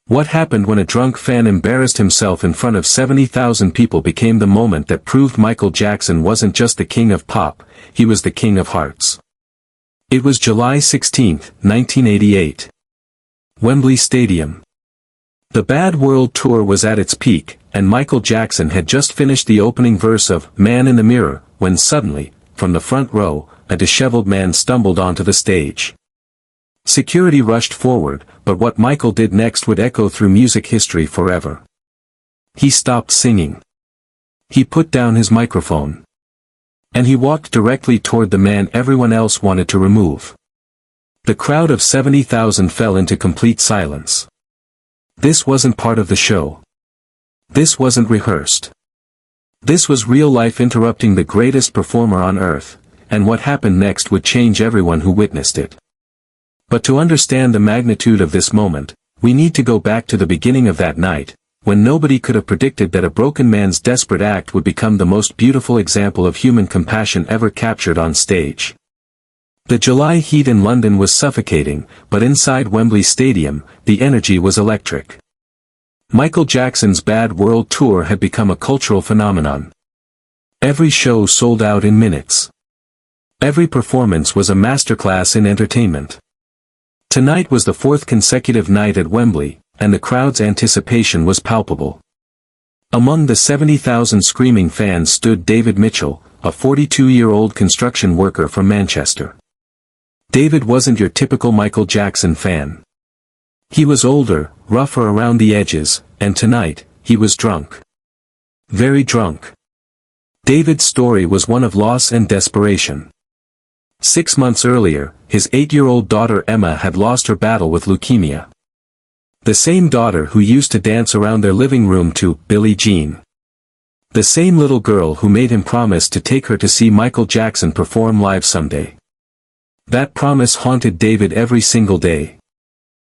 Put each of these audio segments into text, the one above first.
What happened when a drunk fan embarrassed himself in front of 70,000 people became the moment that proved Michael Jackson wasn't just the king of pop, he was the king of hearts. It was July 16, 1988. Wembley Stadium. The Bad World Tour was at its peak, and Michael Jackson had just finished the opening verse of Man in the Mirror, when suddenly, from the front row, a disheveled man stumbled onto the stage. Security rushed forward, but what Michael did next would echo through music history forever. He stopped singing. He put down his microphone. And he walked directly toward the man everyone else wanted to remove. The crowd of 70,000 fell into complete silence. This wasn't part of the show. This wasn't rehearsed. This was real life interrupting the greatest performer on earth, and what happened next would change everyone who witnessed it. But to understand the magnitude of this moment, we need to go back to the beginning of that night, when nobody could have predicted that a broken man's desperate act would become the most beautiful example of human compassion ever captured on stage. The July heat in London was suffocating, but inside Wembley Stadium, the energy was electric. Michael Jackson's Bad World Tour had become a cultural phenomenon. Every show sold out in minutes. Every performance was a masterclass in entertainment. Tonight was the fourth consecutive night at Wembley, and the crowd's anticipation was palpable. Among the 70,000 screaming fans stood David Mitchell, a 42-year-old construction worker from Manchester. David wasn't your typical Michael Jackson fan. He was older, rougher around the edges, and tonight, he was drunk. Very drunk. David's story was one of loss and desperation. 6 months earlier, his 8-year-old daughter Emma had lost her battle with leukemia. The same daughter who used to dance around their living room to Billie Jean. The same little girl who made him promise to take her to see Michael Jackson perform live someday. That promise haunted David every single day.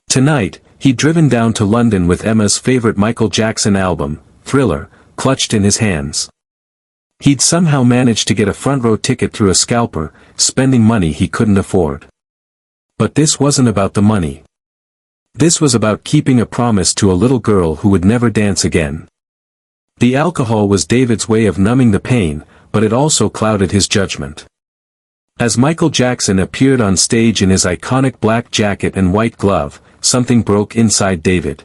Tonight, he'd driven down to London with Emma's favorite Michael Jackson album, Thriller, clutched in his hands. He'd somehow managed to get a front-row ticket through a scalper, spending money he couldn't afford. But this wasn't about the money. This was about keeping a promise to a little girl who would never dance again. The alcohol was David's way of numbing the pain, but it also clouded his judgment. As Michael Jackson appeared on stage in his iconic black jacket and white glove, something broke inside David.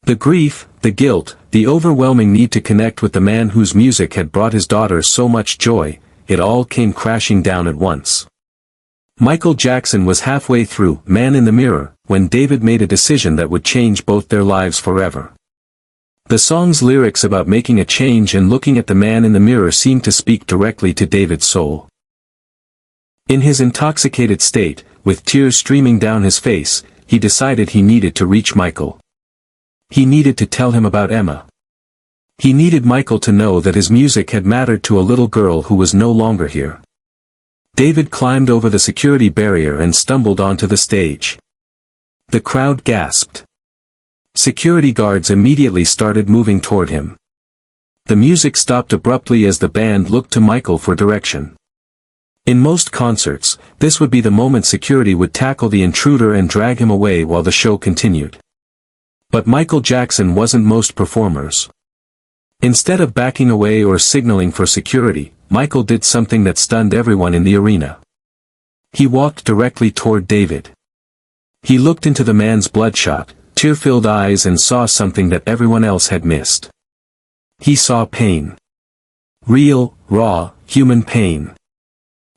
The grief, the guilt, the overwhelming need to connect with the man whose music had brought his daughter so much joy, it all came crashing down at once. Michael Jackson was halfway through Man in the Mirror, when David made a decision that would change both their lives forever. The song's lyrics about making a change and looking at the man in the mirror seemed to speak directly to David's soul. In his intoxicated state, with tears streaming down his face, he decided he needed to reach Michael. He needed to tell him about Emma. He needed Michael to know that his music had mattered to a little girl who was no longer here. David climbed over the security barrier and stumbled onto the stage. The crowd gasped. Security guards immediately started moving toward him. The music stopped abruptly as the band looked to Michael for direction. In most concerts, this would be the moment security would tackle the intruder and drag him away while the show continued. But Michael Jackson wasn't most performers. Instead of backing away or signaling for security, Michael did something that stunned everyone in the arena. He walked directly toward David. He looked into the man's bloodshot, tear-filled eyes and saw something that everyone else had missed. He saw pain. Real, raw, human pain.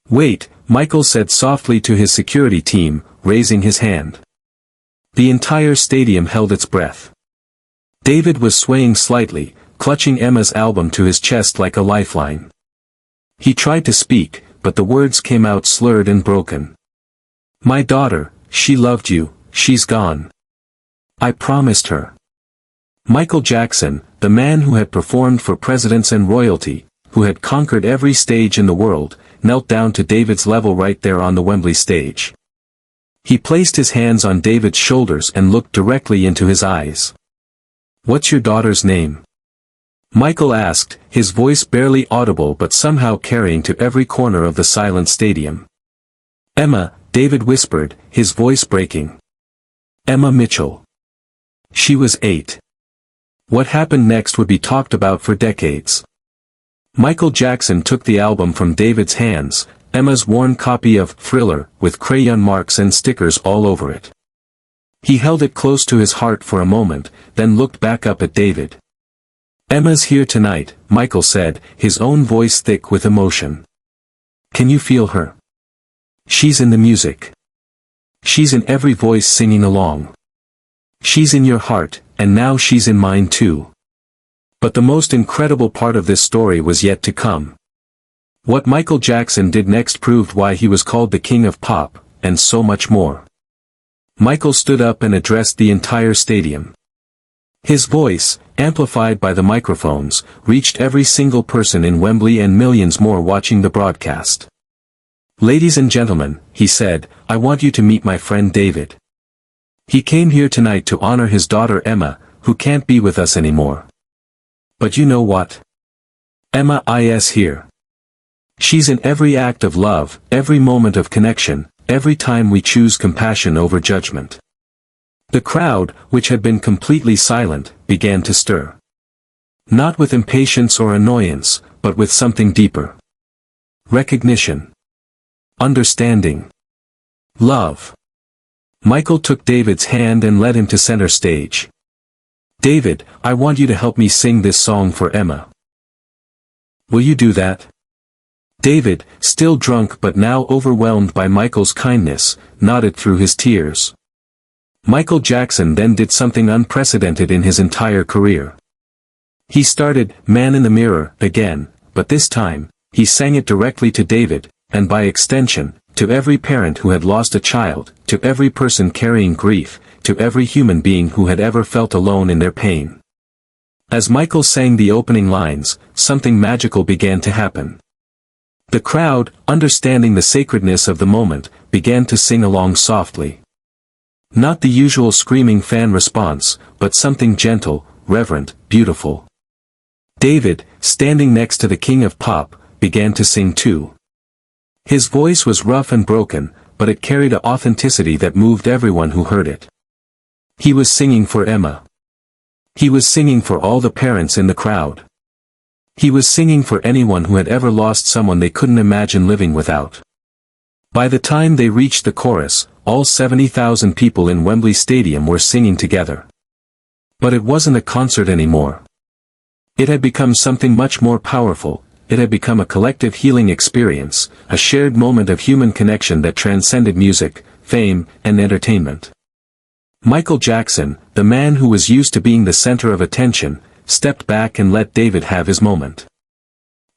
"Wait," Michael said softly to his security team, raising his hand. The entire stadium held its breath. David was swaying slightly, clutching Emma's album to his chest like a lifeline. He tried to speak, but the words came out slurred and broken. "My daughter, she loved you, she's gone. I promised her." Michael Jackson, the man who had performed for presidents and royalty, who had conquered every stage in the world, knelt down to David's level right there on the Wembley stage. He placed his hands on David's shoulders and looked directly into his eyes. "What's your daughter's name?" Michael asked, his voice barely audible but somehow carrying to every corner of the silent stadium. "Emma," David whispered, his voice breaking. "Emma Mitchell. She was 8. What happened next would be talked about for decades. Michael Jackson took the album from David's hands, Emma's worn copy of Thriller, with crayon marks and stickers all over it. He held it close to his heart for a moment, then looked back up at David. "Emma's here tonight," Michael said, his own voice thick with emotion. "Can you feel her? She's in the music. She's in every voice singing along. She's in your heart, and now she's in mine too." But the most incredible part of this story was yet to come. What Michael Jackson did next proved why he was called the King of Pop, and so much more. Michael stood up and addressed the entire stadium. His voice, amplified by the microphones, reached every single person in Wembley and millions more watching the broadcast. "Ladies and gentlemen," he said, "I want you to meet my friend David. He came here tonight to honor his daughter Emma, who can't be with us anymore. But you know what? Emma is here. She's in every act of love, every moment of connection, every time we choose compassion over judgment." The crowd, which had been completely silent, began to stir. Not with impatience or annoyance, but with something deeper. Recognition. Understanding. Love. Michael took David's hand and led him to center stage. "David, I want you to help me sing this song for Emma. Will you do that?" David, still drunk but now overwhelmed by Michael's kindness, nodded through his tears. Michael Jackson then did something unprecedented in his entire career. He started "Man in the Mirror" again, but this time, he sang it directly to David, and by extension, to every parent who had lost a child, to every person carrying grief, to every human being who had ever felt alone in their pain. As Michael sang the opening lines, something magical began to happen. The crowd, understanding the sacredness of the moment, began to sing along softly. Not the usual screaming fan response, but something gentle, reverent, beautiful. David, standing next to the King of Pop, began to sing too. His voice was rough and broken, but it carried an authenticity that moved everyone who heard it. He was singing for Emma. He was singing for all the parents in the crowd. He was singing for anyone who had ever lost someone they couldn't imagine living without. By the time they reached the chorus, all 70,000 people in Wembley Stadium were singing together. But it wasn't a concert anymore. It had become something much more powerful. It had become a collective healing experience, a shared moment of human connection that transcended music, fame, and entertainment. Michael Jackson, the man who was used to being the center of attention, stepped back and let David have his moment.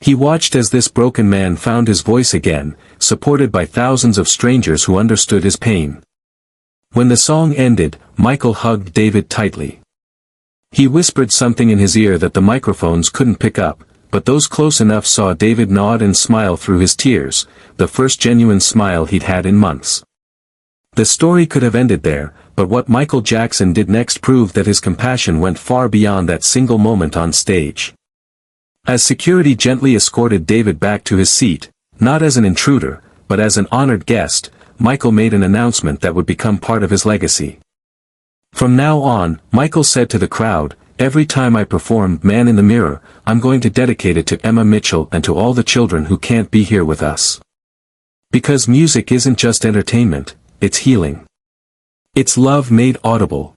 He watched as this broken man found his voice again, supported by thousands of strangers who understood his pain. When the song ended, Michael hugged David tightly. He whispered something in his ear that the microphones couldn't pick up, but those close enough saw David nod and smile through his tears, the first genuine smile he'd had in months. The story could have ended there, but what Michael Jackson did next proved that his compassion went far beyond that single moment on stage. As security gently escorted David back to his seat, not as an intruder, but as an honored guest, Michael made an announcement that would become part of his legacy. From now on, Michael said to the crowd, "Every time I perform Man in the Mirror, I'm going to dedicate it to Emma Mitchell and to all the children who can't be here with us. Because music isn't just entertainment, it's healing. It's love made audible."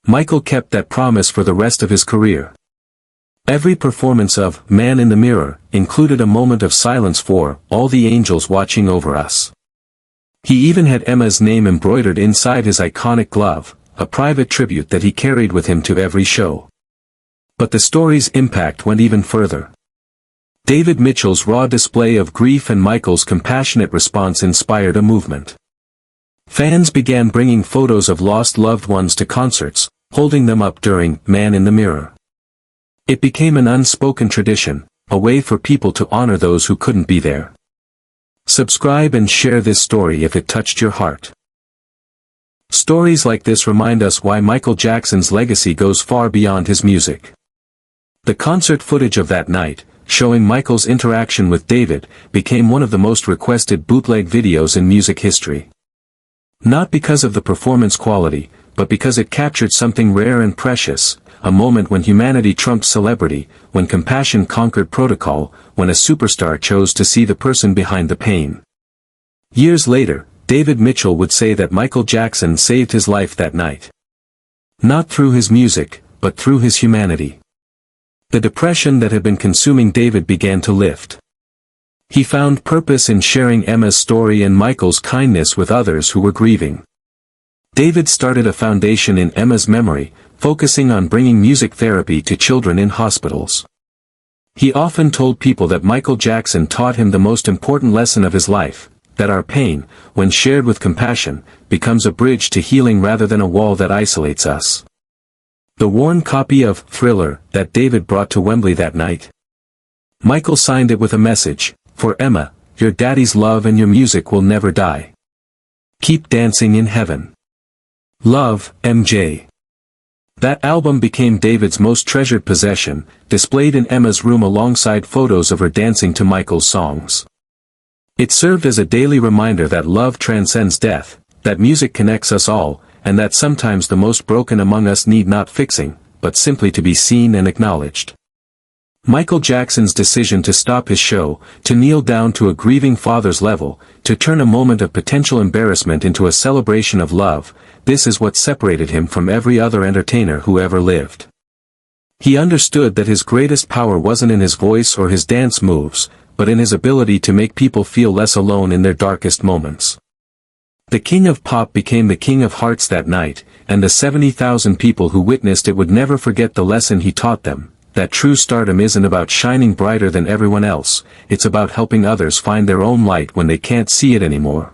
Michael kept that promise for the rest of his career. Every performance of Man in the Mirror included a moment of silence for all the angels watching over us. He even had Emma's name embroidered inside his iconic glove, a private tribute that he carried with him to every show. But the story's impact went even further. David Mitchell's raw display of grief and Michael's compassionate response inspired a movement. Fans began bringing photos of lost loved ones to concerts, holding them up during Man in the Mirror. It became an unspoken tradition, a way for people to honor those who couldn't be there. Subscribe and share this story if it touched your heart. Stories like this remind us why Michael Jackson's legacy goes far beyond his music. The concert footage of that night, showing Michael's interaction with David, became one of the most requested bootleg videos in music history. Not because of the performance quality, but because it captured something rare and precious, a moment when humanity trumped celebrity, when compassion conquered protocol, when a superstar chose to see the person behind the pain. Years later, David Mitchell would say that Michael Jackson saved his life that night. Not through his music, but through his humanity. The depression that had been consuming David began to lift. He found purpose in sharing Emma's story and Michael's kindness with others who were grieving. David started a foundation in Emma's memory, focusing on bringing music therapy to children in hospitals. He often told people that Michael Jackson taught him the most important lesson of his life, that our pain, when shared with compassion, becomes a bridge to healing rather than a wall that isolates us. The worn copy of Thriller that David brought to Wembley that night. Michael signed it with a message, "For Emma, your daddy's love and your music will never die. Keep dancing in heaven. Love, MJ." That album became David's most treasured possession, displayed in Emma's room alongside photos of her dancing to Michael's songs. It served as a daily reminder that love transcends death, that music connects us all, and that sometimes the most broken among us need not fixing, but simply to be seen and acknowledged. Michael Jackson's decision to stop his show, to kneel down to a grieving father's level, to turn a moment of potential embarrassment into a celebration of love, this is what separated him from every other entertainer who ever lived. He understood that his greatest power wasn't in his voice or his dance moves, but in his ability to make people feel less alone in their darkest moments. The King of Pop became the King of Hearts that night, and the 70,000 people who witnessed it would never forget the lesson he taught them, that true stardom isn't about shining brighter than everyone else, it's about helping others find their own light when they can't see it anymore.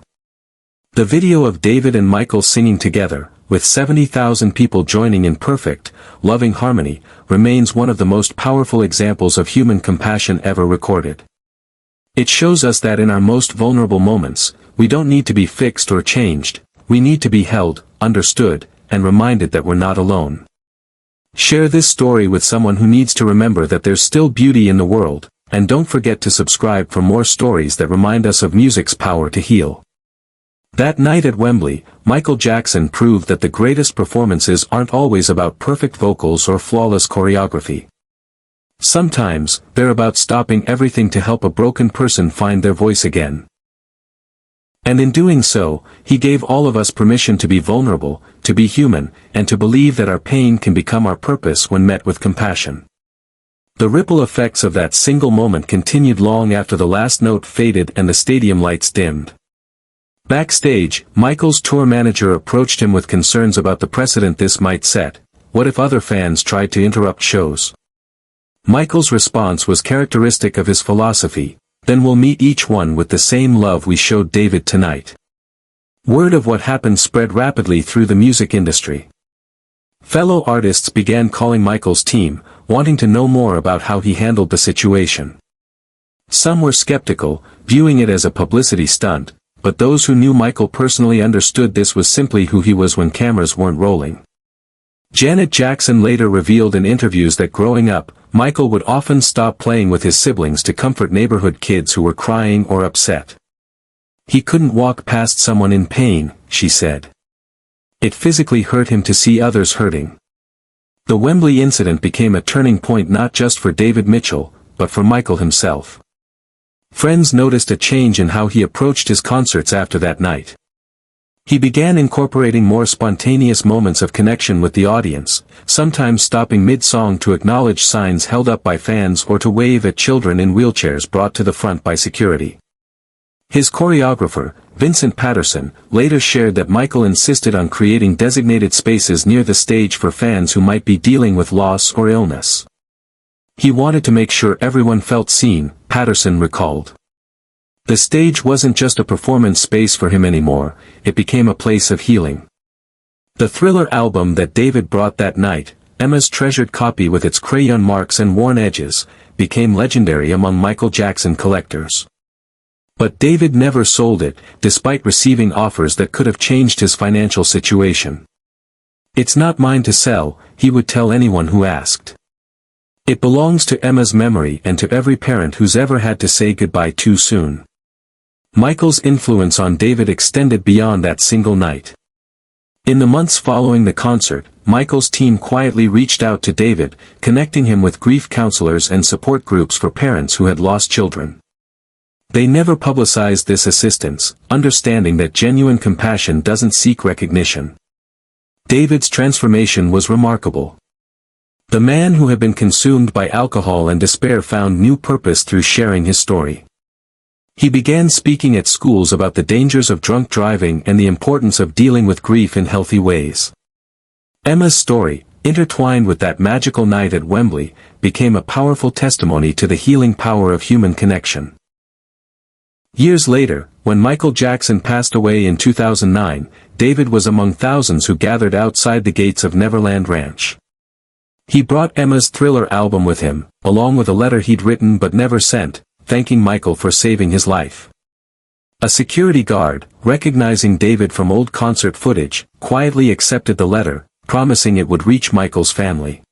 The video of David and Michael singing together, with 70,000 people joining in perfect, loving harmony, remains one of the most powerful examples of human compassion ever recorded. It shows us that in our most vulnerable moments, we don't need to be fixed or changed, we need to be held, understood, and reminded that we're not alone. Share this story with someone who needs to remember that there's still beauty in the world, and don't forget to subscribe for more stories that remind us of music's power to heal. That night at Wembley, Michael Jackson proved that the greatest performances aren't always about perfect vocals or flawless choreography. Sometimes, they're about stopping everything to help a broken person find their voice again. And in doing so, he gave all of us permission to be vulnerable, to be human, and to believe that our pain can become our purpose when met with compassion. The ripple effects of that single moment continued long after the last note faded and the stadium lights dimmed. Backstage, Michael's tour manager approached him with concerns about the precedent this might set. What if other fans tried to interrupt shows? Michael's response was characteristic of his philosophy: "Then we'll meet each one with the same love we showed David tonight." Word of what happened spread rapidly through the music industry. Fellow artists began calling Michael's team, wanting to know more about how he handled the situation. Some were skeptical, viewing it as a publicity stunt, but those who knew Michael personally understood this was simply who he was when cameras weren't rolling. Janet Jackson later revealed in interviews that growing up, Michael would often stop playing with his siblings to comfort neighborhood kids who were crying or upset. He couldn't walk past someone in pain, she said. It physically hurt him to see others hurting. The Wembley incident became a turning point not just for David Mitchell, but for Michael himself. Friends noticed a change in how he approached his concerts after that night. He began incorporating more spontaneous moments of connection with the audience, sometimes stopping mid-song to acknowledge signs held up by fans or to wave at children in wheelchairs brought to the front by security. His choreographer, Vincent Patterson, later shared that Michael insisted on creating designated spaces near the stage for fans who might be dealing with loss or illness. He wanted to make sure everyone felt seen, Patterson recalled. The stage wasn't just a performance space for him anymore, it became a place of healing. The Thriller album that David brought that night, Emma's treasured copy with its crayon marks and worn edges, became legendary among Michael Jackson collectors. But David never sold it, despite receiving offers that could have changed his financial situation. "It's not mine to sell," he would tell anyone who asked. "It belongs to Emma's memory and to every parent who's ever had to say goodbye too soon." Michael's influence on David extended beyond that single night. In the months following the concert, Michael's team quietly reached out to David, connecting him with grief counselors and support groups for parents who had lost children. They never publicized this assistance, understanding that genuine compassion doesn't seek recognition. David's transformation was remarkable. The man who had been consumed by alcohol and despair found new purpose through sharing his story. He began speaking at schools about the dangers of drunk driving and the importance of dealing with grief in healthy ways. Emma's story, intertwined with that magical night at Wembley, became a powerful testimony to the healing power of human connection. Years later, when Michael Jackson passed away in 2009, David was among thousands who gathered outside the gates of Neverland Ranch. He brought Emma's Thriller album with him, along with a letter he'd written but never sent, thanking Michael for saving his life. A security guard, recognizing David from old concert footage, quietly accepted the letter, promising it would reach Michael's family.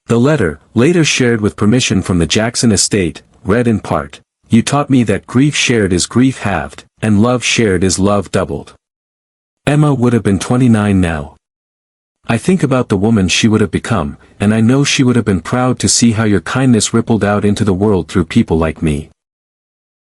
The letter, later shared with permission from the Jackson estate, read in part, "You taught me that grief shared is grief halved, and love shared is love doubled." Emma would have been 29 now. I think about the woman she would have become, and I know she would have been proud to see how your kindness rippled out into the world through people like me.